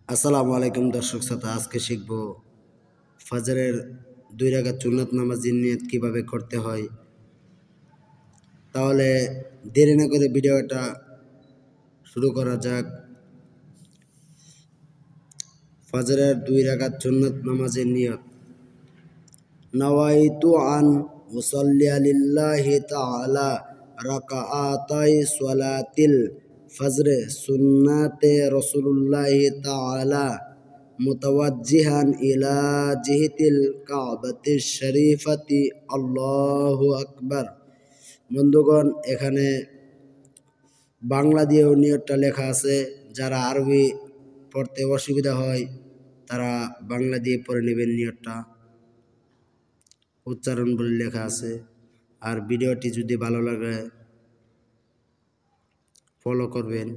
আসসালামু আলাইকুম দর্শক শ্রোতা, আজকে শিখব ফজরের 2 রাকাত সুন্নাত নামাজের নিয়ত কিভাবে করতে হয়। তাহলে দেরি না করে ভিডিওটা শুরু করা যাক। ফজরের 2 রাকাত সুন্নাত নামাজের নিয়ত। নাওয়াইতু আন উসাল্লি লিল্লাহি তাআলা রাকাআতাই সালাতিল ফজর সুন্নাতে রাসূলুল্লাহি তাআলা মুতাওয়াজ্জিহান ইলা জিহতিল কাবাতিশ শরীফাতি। আল্লাহু আকবার। বন্ধুগণ, এখানে বাংলা দিয়েও নিয়তটা লেখা আছে। যারা আরবি পড়তে অসুবিধা হয় তারা বাংলা দিয়ে পড়ে নেবেন। নিয়তটা উচ্চারণ বলে লেখা আছে। আর ভিডিওটি যদি ভালো লাগে ফলো করবেন।